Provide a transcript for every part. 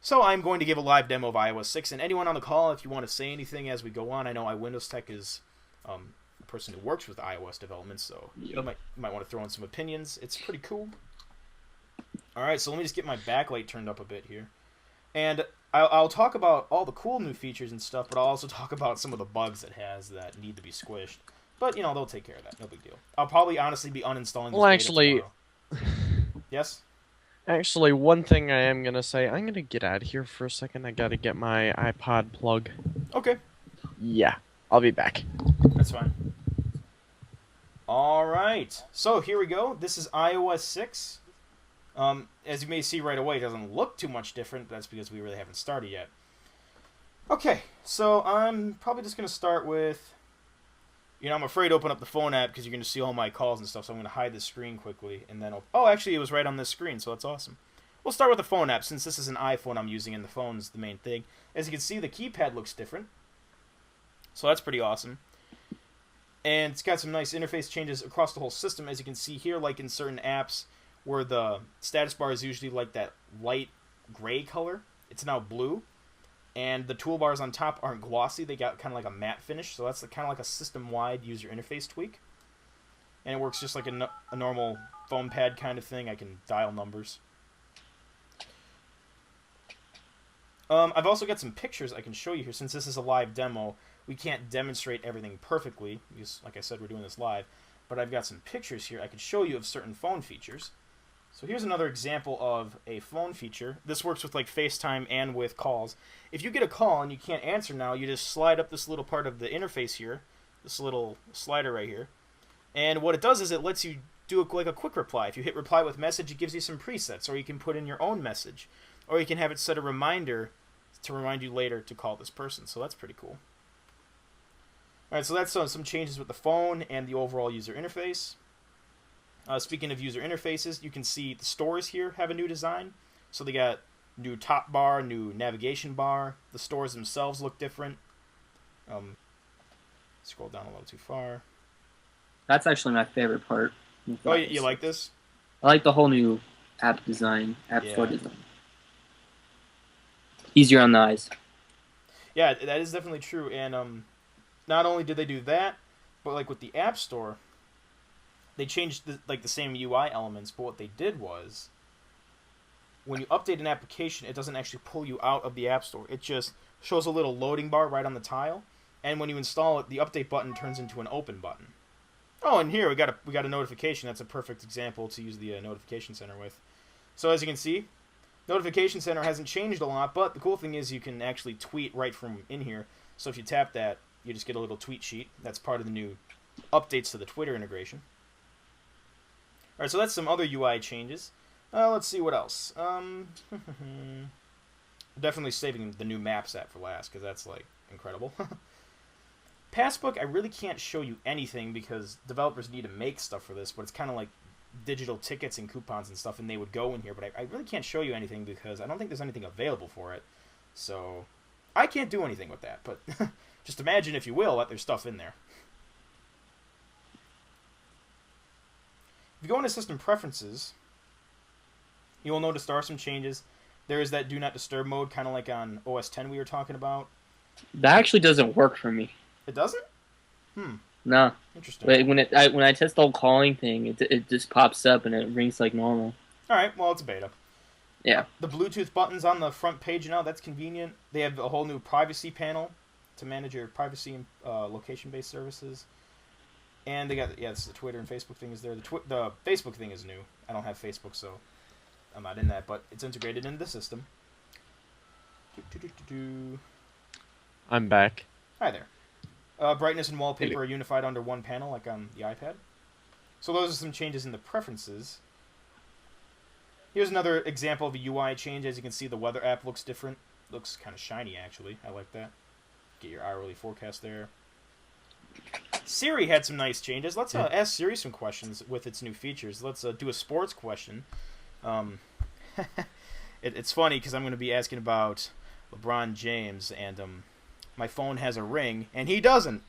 So I'm going to give a live demo of iOS 6, and anyone on the call, if you want to say anything as we go on, I know Windows Tech is a person who works with iOS development, so you might want to throw in some opinions. It's pretty cool. All right, so let me just get my backlight turned up a bit here. And I'll talk about all the cool new features and stuff, but I'll also talk about some of the bugs it has that need to be squished. But, they'll take care of that. No big deal. I'll probably honestly be uninstalling this beta tomorrow. Yes? Actually, one thing I am going to say, I'm going to get out of here for a second. I got to get my iPod plug. Okay. Yeah, I'll be back. That's fine. All right. So here we go. This is iOS 6. As you may see right away, it doesn't look too much different. That's because we really haven't started yet. Okay, so I'm probably just going to start with... I'm afraid to open up the phone app because you're going to see all my calls and stuff, so I'm going to hide the screen quickly. And then... Oh, actually, it was right on this screen, so that's awesome. We'll start with the phone app, since this is an iPhone I'm using and the phone's the main thing. As you can see, the keypad looks different. So that's pretty awesome. And it's got some nice interface changes across the whole system. As you can see here, like in certain apps where the status bar is usually like that light gray color, it's now blue. And the toolbars on top aren't glossy. They got kind of like a matte finish. So that's kind of like a system-wide user interface tweak. And it works just like a normal phone pad kind of thing. I can dial numbers. I've also got some pictures I can show you here. Since this is a live demo, we can't demonstrate everything perfectly. Because, like I said, we're doing this live. But I've got some pictures here I can show you of certain phone features. So here's another example of a phone feature. This works with like FaceTime and with calls. If you get a call and you can't answer now, you just slide up this little part of the interface here, this little slider right here. And what it does is it lets you do like a quick reply. If you hit reply with message, it gives you some presets, or you can put in your own message, or you can have it set a reminder to remind you later to call this person. So that's pretty cool. All right, so that's some changes with the phone and the overall user interface. Speaking of user interfaces, you can see the stores here have a new design. So they got new top bar, new navigation bar. The stores themselves look different. Scroll down a little too far. That's actually my favorite part. Oh, you like this? I like the whole new app design, store design. Easier on the eyes. Yeah, that is definitely true. And not only did they do that, but like with the App Store, they changed the same UI elements, but what they did was, when you update an application, it doesn't actually pull you out of the App Store. It just shows a little loading bar right on the tile, and when you install it, the update button turns into an open button. Oh, and here we got a notification. That's a perfect example to use the notification center with. So as you can see, notification center hasn't changed a lot, but the cool thing is you can actually tweet right from in here. So if you tap that, you just get a little tweet sheet. That's part of the new updates to the Twitter integration. All right, so that's some other UI changes. Let's see what else. Definitely saving the new Maps app for last, because that's, like, incredible. Passbook, I really can't show you anything because developers need to make stuff for this, but it's kind of like digital tickets and coupons and stuff, and they would go in here. But I really can't show you anything because I don't think there's anything available for it. So I can't do anything with that, but just imagine, if you will, that there's stuff in there. If you go into System Preferences, you will notice there are some changes. There is that Do Not Disturb mode, kind of like on OS X we were talking about. That actually doesn't work for me. It doesn't? No. Interesting. But when I test the whole calling thing, it just pops up and it rings like normal. All right, well, it's a beta. Yeah. The Bluetooth buttons on the front page now, that's convenient. They have a whole new privacy panel to manage your privacy and location-based services. And they got, this is the Twitter and Facebook thing is there. The Facebook thing is new. I don't have Facebook, so I'm not in that, but it's integrated into the system. I'm back. Hi there. Brightness and wallpaper are unified under one panel, like on the iPad. So those are some changes in the preferences. Here's another example of a UI change. As you can see, the weather app looks different. Looks kind of shiny, actually. I like that. Get your hourly forecast there. Siri had some nice changes. Let's ask Siri some questions with its new features. Let's do a sports question. It's funny because I'm going to be asking about LeBron James, and my phone has a ring, and he doesn't.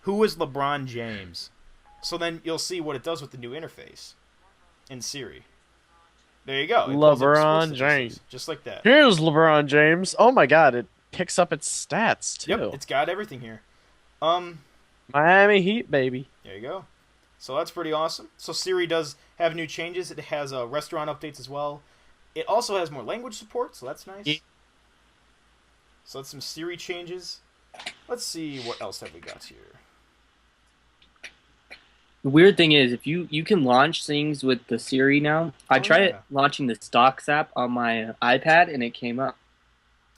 Who is LeBron James? So then you'll see what it does with the new interface in Siri. There you go. It pulls up sports LeBron statistics, James. just like that. Here's LeBron James. Oh my God, it picks up its stats Yep, too. it's got everything here. Um, Miami Heat, baby. there you go. So that's pretty awesome. So Siri does have new changes. It has restaurant updates as well. It also has more language support, so that's nice. So that's some Siri changes. Let's see what else have we got here. The weird thing is, if you can launch things with the Siri now. I Oh, tried yeah. launching the Stocks app on my iPad, and it came up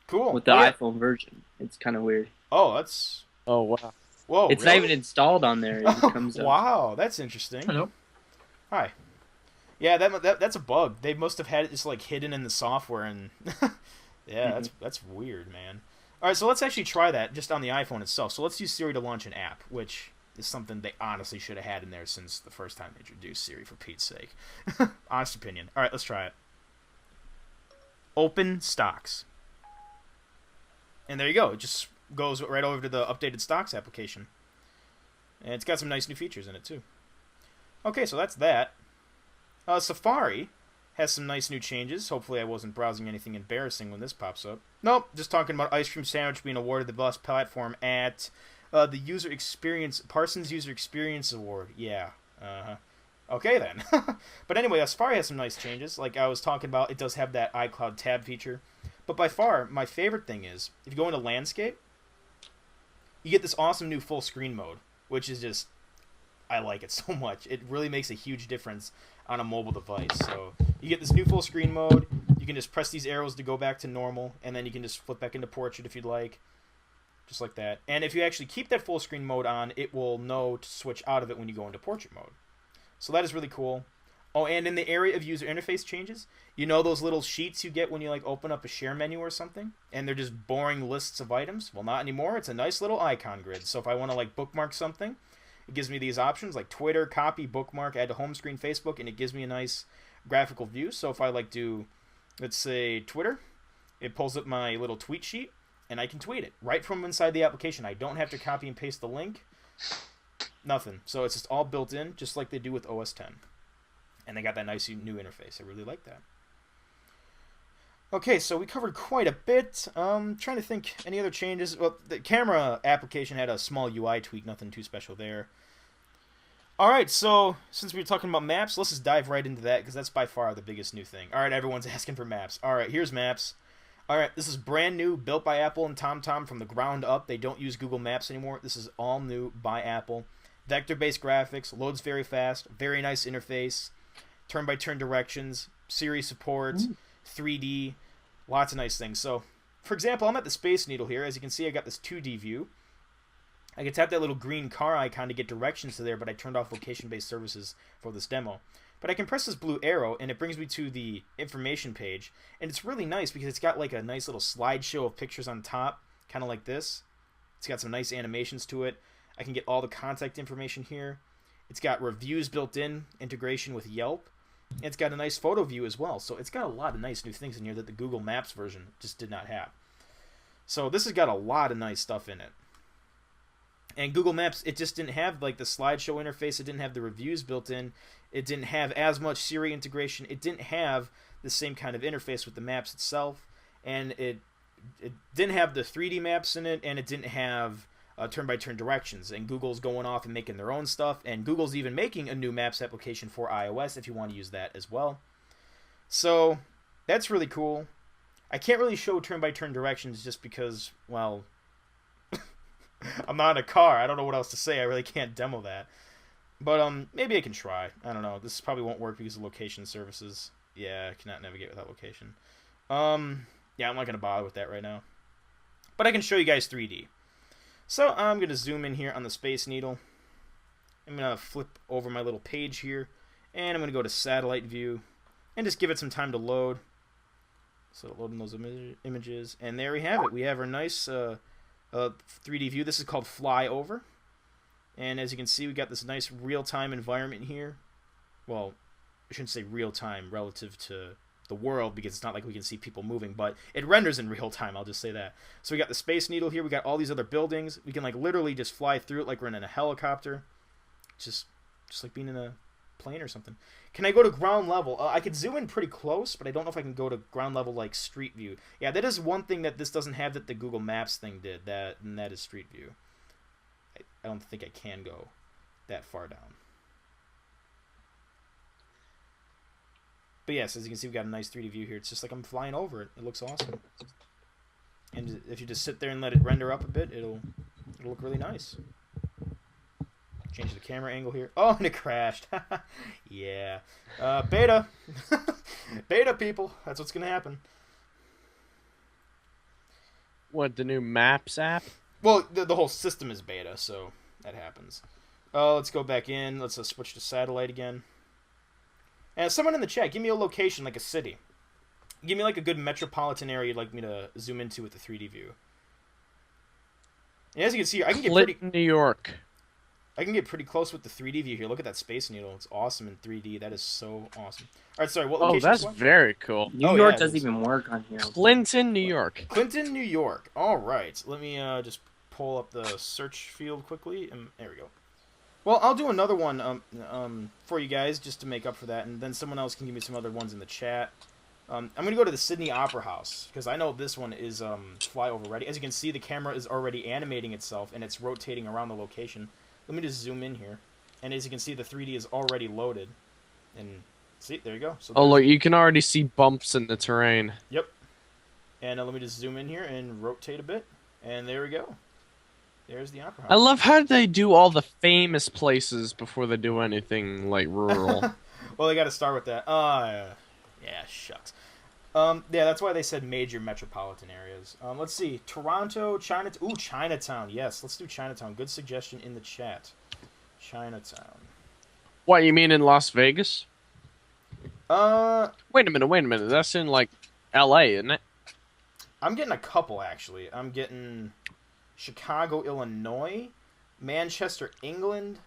Cool. with the Oh, yeah. iPhone version. It's kind of weird. Oh, that's Oh wow. whoa. It's really? not even installed on there. It just comes up. Wow, that's interesting. Hello. Hi. Yeah, that's a bug. They must have had it just like hidden in the software, and yeah, that's weird, man. All right, so let's actually try that just on the iPhone itself. So let's use Siri to launch an app, which is something they honestly should have had in there since the first time they introduced Siri, for Pete's sake. Honest opinion. All right, let's try it. Open stocks. And there you go. It just goes right over to the updated stocks application. And it's got some nice new features in it, too. Okay, so that's that. Safari has some nice new changes. Hopefully I wasn't browsing anything embarrassing when this pops up. Nope, just talking about Ice Cream Sandwich being awarded the best platform at the User Experience Parsons User Experience Award. Yeah. Okay then. But anyway, Safari has some nice changes. Like I was talking about, it does have that iCloud tab feature. But by far, my favorite thing is, if you go into landscape, you get this awesome new full screen mode, which is just, I like it so much. It really makes a huge difference on a mobile device. So you get this new full screen mode. You can just press these arrows to go back to normal, and then you can just flip back into portrait if you'd like. Just like that. And if you actually keep that full screen mode on, it will know to switch out of it when you go into portrait mode. So that is really cool. Oh, and in the area of user interface changes, you know those little sheets you get when you like open up a share menu or something, and they're just boring lists of items? Well, not anymore. It's a nice little icon grid. So if I want to like bookmark something, it gives me these options like Twitter, copy, bookmark, add to home screen, Facebook, and it gives me a nice graphical view. So if I like do, let's say Twitter, it pulls up my little tweet sheet, and I can tweet it right from inside the application. I don't have to copy and paste the link. Nothing. So it's just all built in, just like they do with OS X. And they got that nice new interface. I really like that. Okay, so we covered quite a bit. Trying to think any other changes. Well, the camera application had a small UI tweak, nothing too special there. Alright, so since we were talking about maps, let's just dive right into that, because that's by far the biggest new thing. Alright, everyone's asking for maps. Alright, here's maps. Alright, this is brand new, built by Apple and TomTom from the ground up. They don't use Google Maps anymore. This is all new by Apple. Vector-based graphics, loads very fast, very nice interface, turn-by-turn directions, Siri support, 3D, lots of nice things. So, for example, I'm at the Space Needle here. As you can see, I got this 2D view. I can tap that little green car icon to get directions to there, but I turned off location-based services for this demo. But I can press this blue arrow, and it brings me to the information page. And it's really nice because it's got like a nice little slideshow of pictures on top, kind of like this. It's got some nice animations to it. I can get all the contact information here. It's got reviews built in, integration with Yelp. And it's got a nice photo view as well. So it's got a lot of nice new things in here that the Google Maps version just did not have. So this has got a lot of nice stuff in it. And Google Maps, it just didn't have like the slideshow interface. It didn't have the reviews built in. It didn't have as much Siri integration. It didn't have the same kind of interface with the maps itself. And it didn't have the 3D maps in it. And it didn't have turn-by-turn directions. And Google's going off and making their own stuff. And Google's even making a new Maps application for iOS if you want to use that as well. So that's really cool. I can't really show turn-by-turn directions just because, well, I'm not in a car. I don't know what else to say. I really can't demo that. But maybe I can try. I don't know. This probably won't work because of location services. Yeah, I cannot navigate without location. Yeah, I'm not going to bother with that right now. But I can show you guys 3D. So I'm going to zoom in here on the Space Needle. I'm going to flip over my little page here. And I'm going to go to satellite view. And just give it some time to load. So loading those images. And there we have it. We have our nice 3D view. This is called Fly Over. And as you can see, we got this nice real-time environment here. Well, I shouldn't say real-time relative to the world because it's not like we can see people moving, but it renders in real time, I'll just say that. So we got the Space Needle here, we got all these other buildings. We can like literally just fly through it like we're in a helicopter. Just like being in a plane or something. Can I go to ground level? I could zoom in pretty close, but I don't know if I can go to ground level like Street View. Yeah, that is one thing that this doesn't have that the Google Maps thing did. And that is Street View. I don't think I can go that far down. But yes, as you can see, we've got a nice 3D view here. It's just like I'm flying over it. It looks awesome. And if you just sit there and let it render up a bit, it'll look really nice. Change the camera angle here. Oh, and it crashed. Yeah. Beta. Beta, people. That's what's going to happen. What, the new Maps app? Well, the whole system is beta, so that happens. Let's go back in. Let's switch to satellite again. And someone in the chat, give me a location, like a city. Give me like a good metropolitan area you'd like me to zoom into with the 3D view. And as you can see, I can get pretty... New York. I can get pretty close with the 3D view here. Look at that Space Needle. It's awesome in 3D. That is so awesome. All right, sorry, what location? Oh, that's very cool. New York doesn't even work on here. Clinton, New York. Clinton, New York. All right. Let me just pull up the search field quickly. And there we go. Well, I'll do another one for you guys just to make up for that, and then someone else can give me some other ones in the chat. I'm going to go to the Sydney Opera House, because I know this one is flyover ready. As you can see, the camera is already animating itself, and it's rotating around the location. Let me just zoom in here. And as you can see, the 3D is already loaded. And see, there you go. So oh, look, you can already see bumps in the terrain. Yep. And let me just zoom in here and rotate a bit. And there we go. There's the Opera House. I love how they do all the famous places before they do anything, like, rural. Well, they got to start with that. Yeah, shucks. Yeah, that's why they said major metropolitan areas. Let's see. Toronto, Chinatown. Ooh, Chinatown. Yes, let's do Chinatown. Good suggestion in the chat. Chinatown. What, you mean in Las Vegas? Wait a minute. That's in, like, L.A., isn't it? I'm getting a couple, actually. I'm getting Chicago, Illinois, Manchester, England.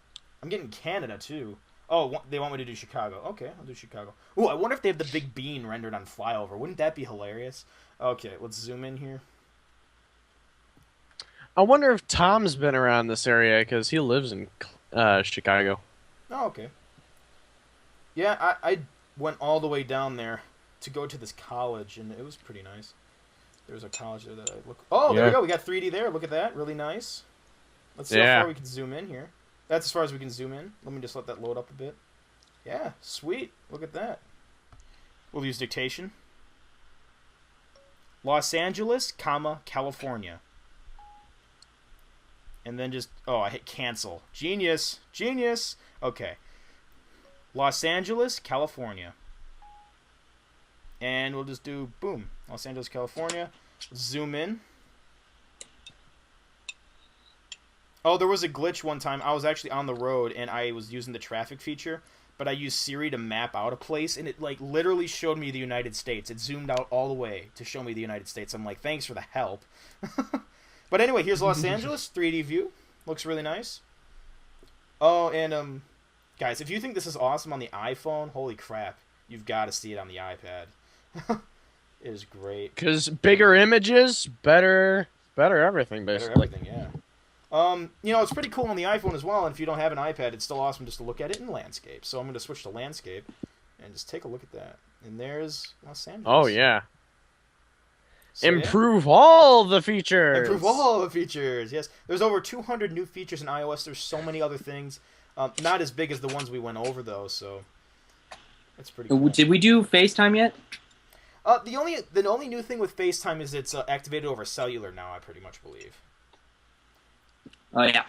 I'm getting Canada, too. Oh, they want me to do Chicago. Okay, I'll do Chicago. Ooh, I wonder if they have the big bean rendered on flyover. Wouldn't that be hilarious? Okay, let's zoom in here. I wonder if Tom's been around this area, because he lives in Chicago. Oh, okay. Yeah, I went all the way down there to go to this college, and it was pretty nice. There's a college there that I look... Oh, there we go. We got 3D there. Look at that. Really nice. Let's see how far we can zoom in here. That's as far as we can zoom in. Let me just let that load up a bit. Yeah, sweet. Look at that. We'll use dictation. Los Angeles, comma, California. And then just... Oh, I hit cancel. Genius. Genius. Okay. Los Angeles, California. And we'll just do, boom, Los Angeles, California. Zoom in. Oh, there was a glitch one time. I was actually on the road, and I was using the traffic feature, but I used Siri to map out a place, and it, like, literally showed me the United States. It zoomed out all the way to show me the United States. I'm like, thanks for the help. But anyway, here's Los Angeles, 3D view. Looks really nice. Oh, and, guys, if you think this is awesome on the iPhone, holy crap, you've got to see it on the iPad. It is great. Because bigger images, better everything, basically. Better everything, yeah. You know, it's pretty cool on the iPhone as well, and if you don't have an iPad, it's still awesome just to look at it in landscape. So I'm going to switch to landscape and just take a look at that. And there's Los Angeles. Oh, yeah. So, Improve all the features. Improve all the features, yes. There's over 200 new features in iOS. There's so many other things. Not as big as the ones we went over, though, so that's pretty cool. Did we do FaceTime yet? The only new thing with FaceTime is it's activated over cellular now, I pretty much believe. Oh, yeah.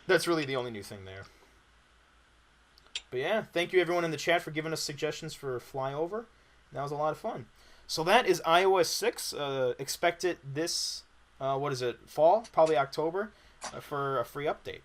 That's really the only new thing there. But yeah, thank you everyone in the chat for giving us suggestions for flyover. That was a lot of fun. So that is iOS 6. Expect it this, fall? Probably October, for a free update.